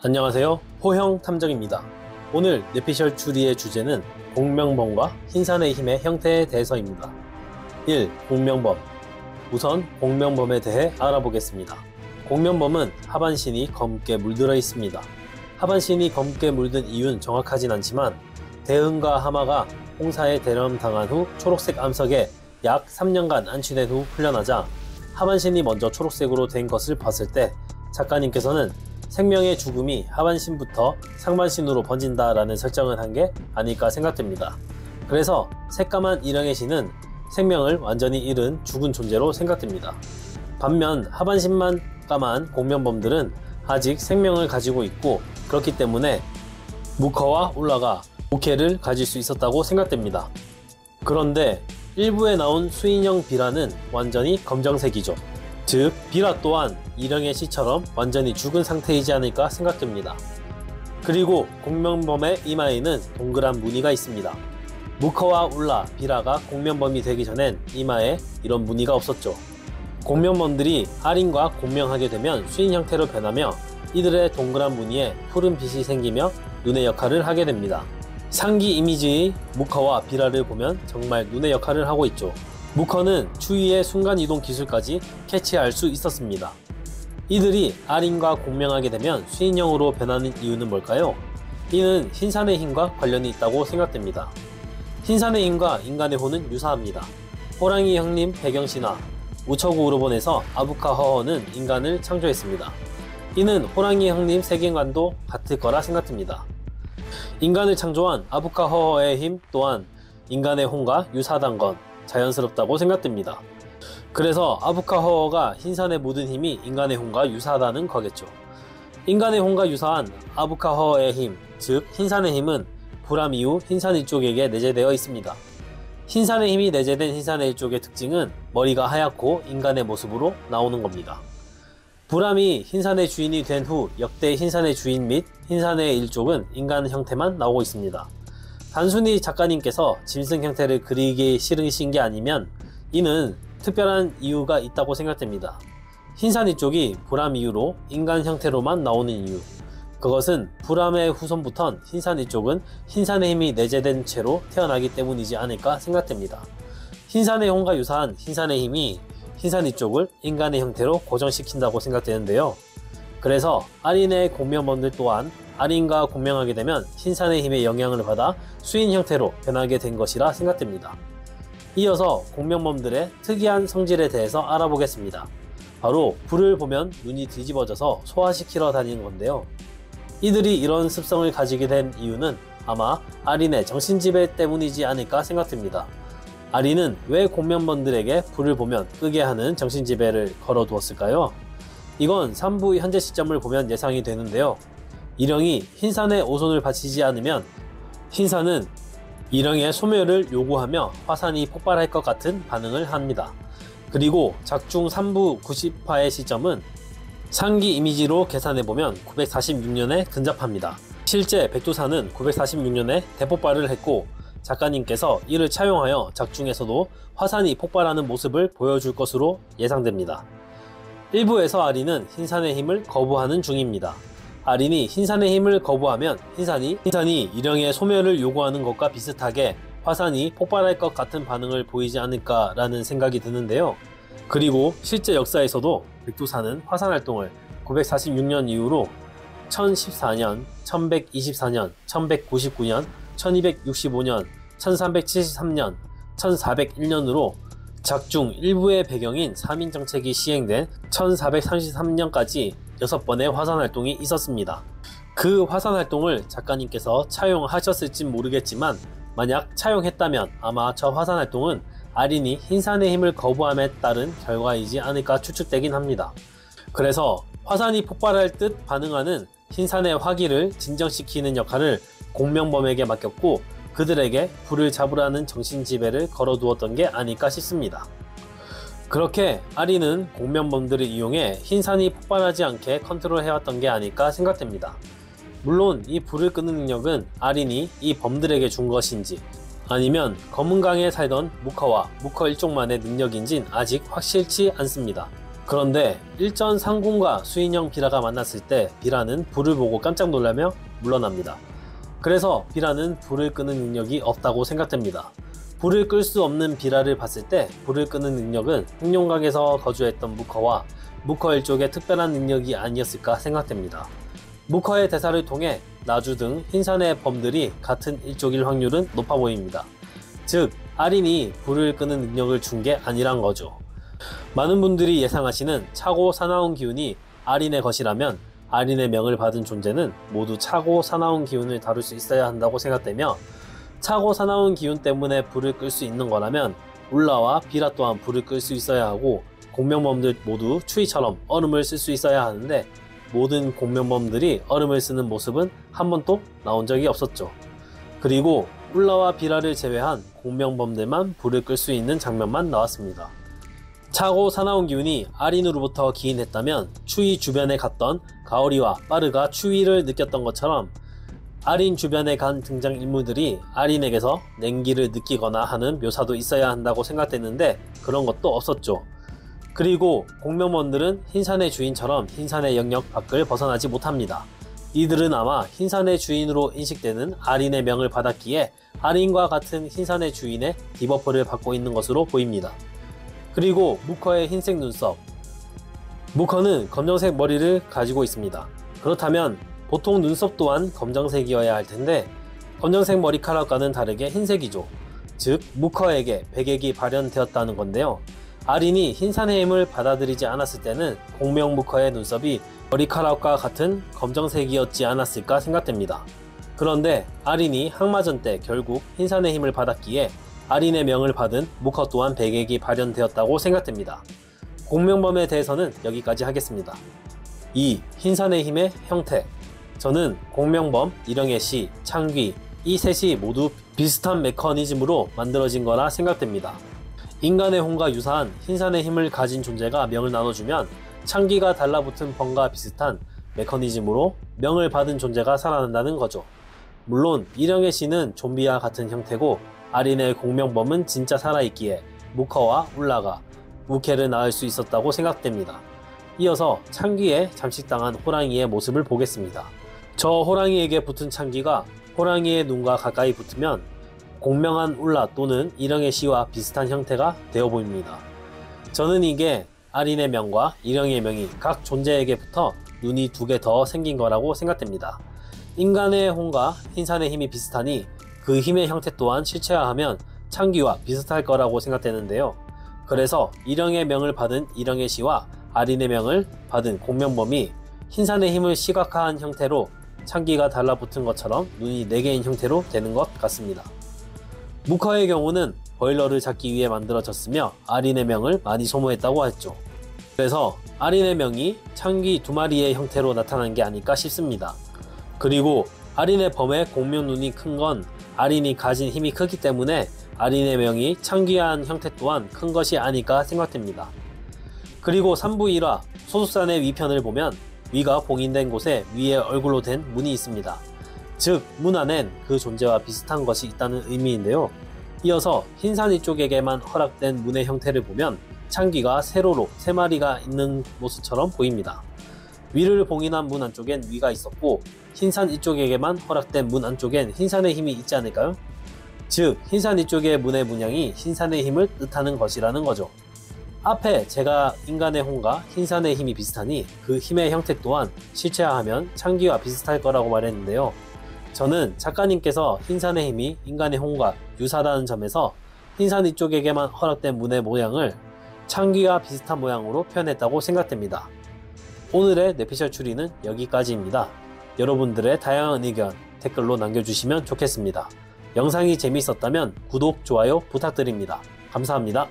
안녕하세요, 호형 탐정입니다. 오늘 뇌피셜 추리의 주제는 공명범과 흰산의 힘의 형태에 대해서입니다. 1. 공명범. 우선 공명범에 대해 알아보겠습니다. 공명범은 하반신이 검게 물들어 있습니다. 하반신이 검게 물든 이유는 정확하진 않지만 대흥과 하마가 홍사에 대령당한 후 초록색 암석에 약 3년간 안치된 후 풀려나자 하반신이 먼저 초록색으로 된 것을 봤을 때 작가님께서는 생명의 죽음이 하반신부터 상반신으로 번진다라는 설정을 한 게 아닐까 생각됩니다. 그래서 새까만 일형의 신은 생명을 완전히 잃은 죽은 존재로 생각됩니다. 반면 하반신만 까만 공명범들은 아직 생명을 가지고 있고 그렇기 때문에 무커와 울라가 목회를 가질 수 있었다고 생각됩니다. 그런데 일부에 나온 수인형 비라는 완전히 검정색이죠. 즉 비라 또한 일형의 시처럼 완전히 죽은 상태이지 않을까 생각됩니다. 그리고 공명범의 이마에는 동그란 무늬가 있습니다. 무커와 울라, 비라가 공명범이 되기 전엔 이마에 이런 무늬가 없었죠. 공명범들이 아린과 공명하게 되면 수인 형태로 변하며 이들의 동그란 무늬에 푸른 빛이 생기며 눈의 역할을 하게 됩니다. 상기 이미지의 무커와 비라를 보면 정말 눈의 역할을 하고 있죠. 무커는 추위의 순간이동 기술까지 캐치할 수 있었습니다. 이들이 아린과 공명하게 되면 수인형으로 변하는 이유는 뭘까요? 이는 흰산의 힘과 관련이 있다고 생각됩니다. 흰산의 힘과 인간의 호는 유사합니다. 호랑이 형님 배경신화 우처구 우르본에서 아부카 허허는 인간을 창조했습니다. 이는 호랑이 형님 세계관도 같을 거라 생각됩니다. 인간을 창조한 아부카 허허의 힘 또한 인간의 혼과 유사하단 건 자연스럽다고 생각됩니다. 그래서 아부카 허허가 흰산의 모든 힘이 인간의 혼과 유사하다는 거겠죠. 인간의 혼과 유사한 아부카 허허의 힘, 즉 흰산의 힘은 불암 이후 흰산 일족에게 내재되어 있습니다. 흰산의 힘이 내재된 흰산의 일족의 특징은 머리가 하얗고 인간의 모습으로 나오는 겁니다. 불암이 흰산의 주인이 된 후 역대 흰산의 주인 및 흰산의 일족은 인간 형태만 나오고 있습니다. 단순히 작가님께서 짐승 형태를 그리기 싫으신 게 아니면 이는 특별한 이유가 있다고 생각됩니다. 흰산 이쪽이 불암 이후로 인간 형태로만 나오는 이유, 그것은 불암의 후손부턴 흰산 이쪽은 흰산의 힘이 내재된 채로 태어나기 때문이지 않을까 생각됩니다. 흰산의 혼과 유사한 흰산의 힘이 흰산 이쪽을 인간의 형태로 고정시킨다고 생각되는데요. 그래서 아린의 공명범들 또한 아린과 공명하게 되면 흰산의 힘의 영향을 받아 수인 형태로 변하게 된 것이라 생각됩니다. 이어서 공명범들의 특이한 성질에 대해서 알아보겠습니다. 바로 불을 보면 눈이 뒤집어져서 소화시키러 다니는 건데요. 이들이 이런 습성을 가지게 된 이유는 아마 아린의 정신지배 때문이지 않을까 생각됩니다. 아린은 왜 공명범들에게 불을 보면 끄게 하는 정신지배를 걸어두었을까요? 이건 3부 현재 시점을 보면 예상이 되는데요. 일형이 흰산에 오손을 바치지 않으면 흰산은 일형의 소멸을 요구하며 화산이 폭발할 것 같은 반응을 합니다. 그리고 작중 3부 90화의 시점은 상기 이미지로 계산해보면 946년에 근접합니다. 실제 백두산은 946년에 대폭발을 했고 작가님께서 이를 차용하여 작중에서도 화산이 폭발하는 모습을 보여줄 것으로 예상됩니다. 일부에서 아린은 흰산의 힘을 거부하는 중입니다. 아린이 흰산의 힘을 거부하면 흰산이 일형의 소멸을 요구하는 것과 비슷하게 화산이 폭발할 것 같은 반응을 보이지 않을까 라는 생각이 드는데요. 그리고 실제 역사에서도 백두산은 화산 활동을 946년 이후로 1014년, 1124년, 1199년, 1265년, 1373년, 1401년으로 작중 일부의 배경인 사민정책이 시행된 1433년까지 6번의 화산활동이 있었습니다. 그 화산활동을 작가님께서 차용하셨을진 모르겠지만 만약 차용했다면 아마 저 화산활동은 아린이 흰산의 힘을 거부함에 따른 결과이지 않을까 추측되긴 합니다. 그래서 화산이 폭발할 듯 반응하는 흰산의 화기를 진정시키는 역할을 공명범에게 맡겼고 그들에게 불을 잡으라는 정신지배를 걸어두었던 게 아닐까 싶습니다. 그렇게 아린은 공명범들을 이용해 흰산이 폭발하지 않게 컨트롤해왔던 게 아닐까 생각됩니다. 물론 이 불을 끄는 능력은 아린이 이 범들에게 준 것인지 아니면 검은강에 살던 무커와 무커 일족만의 능력인진 아직 확실치 않습니다. 그런데 일전 상궁과 수인형 비라가 만났을 때 비라는 불을 보고 깜짝 놀라며 물러납니다. 그래서 비라는 불을 끄는 능력이 없다고 생각됩니다. 불을 끌 수 없는 비라를 봤을 때 불을 끄는 능력은 흑룡각에서 거주했던 무커와 무커 일족의 특별한 능력이 아니었을까 생각됩니다. 무커의 대사를 통해 나주 등 흰산의 범들이 같은 일족일 확률은 높아 보입니다. 즉 아린이 불을 끄는 능력을 준 게 아니란 거죠. 많은 분들이 예상하시는 차고 사나운 기운이 아린의 것이라면 아린의 명을 받은 존재는 모두 차고 사나운 기운을 다룰 수 있어야 한다고 생각되며, 차고 사나운 기운 때문에 불을 끌 수 있는 거라면 울라와 비라 또한 불을 끌 수 있어야 하고, 공명범들 모두 추위처럼 얼음을 쓸 수 있어야 하는데 모든 공명범들이 얼음을 쓰는 모습은 한 번도 나온 적이 없었죠. 그리고 울라와 비라를 제외한 공명범들만 불을 끌 수 있는 장면만 나왔습니다. 차고 사나운 기운이 아린으로부터 기인했다면 추위 주변에 갔던 가오리와 빠르가 추위를 느꼈던 것처럼 아린 주변에 간 등장인물들이 아린에게서 냉기를 느끼거나 하는 묘사도 있어야 한다고 생각됐는데 그런 것도 없었죠. 그리고 공명범들은 흰산의 주인처럼 흰산의 영역 밖을 벗어나지 못합니다. 이들은 아마 흰산의 주인으로 인식되는 아린의 명을 받았기에 아린과 같은 흰산의 주인의 디버프를 받고 있는 것으로 보입니다. 그리고 무커의 흰색 눈썹. 무커는 검정색 머리를 가지고 있습니다. 그렇다면 보통 눈썹 또한 검정색이어야 할 텐데 검정색 머리카락과는 다르게 흰색이죠. 즉 무커에게 백액이 발현되었다는 건데요. 아린이 흰산의 힘을 받아들이지 않았을 때는 공명 무커의 눈썹이 머리카락과 같은 검정색이었지 않았을까 생각됩니다. 그런데 아린이 항마전 때 결국 흰산의 힘을 받았기에 아린의 명을 받은 무커 또한 백액이 발현되었다고 생각됩니다. 공명범에 대해서는 여기까지 하겠습니다. 2. 흰산의 힘의 형태. 저는 공명범, 일영애시, 창귀 이 셋이 모두 비슷한 메커니즘으로 만들어진 거라 생각됩니다. 인간의 혼과 유사한 흰산의 힘을 가진 존재가 명을 나눠주면 창귀가 달라붙은 범과 비슷한 메커니즘으로 명을 받은 존재가 살아난다는 거죠. 물론 일영애시는 좀비와 같은 형태고 아린의 공명범은 진짜 살아있기에 무커와 울라가 무케를 낳을 수 있었다고 생각됩니다. 이어서 창귀에 잠식당한 호랑이의 모습을 보겠습니다. 저 호랑이에게 붙은 창귀가 호랑이의 눈과 가까이 붙으면 공명한 울라 또는 일영의 시와 비슷한 형태가 되어 보입니다. 저는 이게 아린의 명과 일영의 명이 각 존재에게 붙어 눈이 두 개 더 생긴 거라고 생각됩니다. 인간의 혼과 흰산의 힘이 비슷하니 그 힘의 형태 또한 실체화하면 창귀와 비슷할 거라고 생각되는데요. 그래서 일영의 명을 받은 일영의 시와 아린의 명을 받은 공명범이 흰산의 힘을 시각화한 형태로 창귀가 달라붙은 것처럼 눈이 4개인 형태로 되는 것 같습니다. 무커의 경우는 보일러를 잡기 위해 만들어졌으며 아린의 명을 많이 소모했다고 했죠. 그래서 아린의 명이 창귀 2마리의 형태로 나타난 게 아닐까 싶습니다. 그리고 아린의 범의 공명 눈이 큰 건 아린이 가진 힘이 크기 때문에 아린의 명이 창귀한 형태 또한 큰 것이 아닐까 생각됩니다. 그리고 3부 1화 소수산의 위편을 보면 위가 봉인된 곳에 위의 얼굴로 된 문이 있습니다. 즉 문 안엔 그 존재와 비슷한 것이 있다는 의미인데요. 이어서 흰산 이쪽에게만 허락된 문의 형태를 보면 창귀가 세로로 3마리가 있는 모습처럼 보입니다. 위를 봉인한 문 안쪽엔 위가 있었고 흰산 이쪽에게만 허락된 문 안쪽엔 흰산의 힘이 있지 않을까요? 즉 흰산 이쪽의 문의 문양이 흰산의 힘을 뜻하는 것이라는 거죠. 앞에 제가 인간의 혼과 흰산의 힘이 비슷하니 그 힘의 형태 또한 실체화하면 창귀와 비슷할 거라고 말했는데요. 저는 작가님께서 흰산의 힘이 인간의 혼과 유사하다는 점에서 흰산 이쪽에게만 허락된 문의 모양을 창귀와 비슷한 모양으로 표현했다고 생각됩니다. 오늘의 뇌피셜 추리는 여기까지입니다. 여러분들의 다양한 의견 댓글로 남겨주시면 좋겠습니다. 영상이 재미있었다면 구독, 좋아요 부탁드립니다. 감사합니다.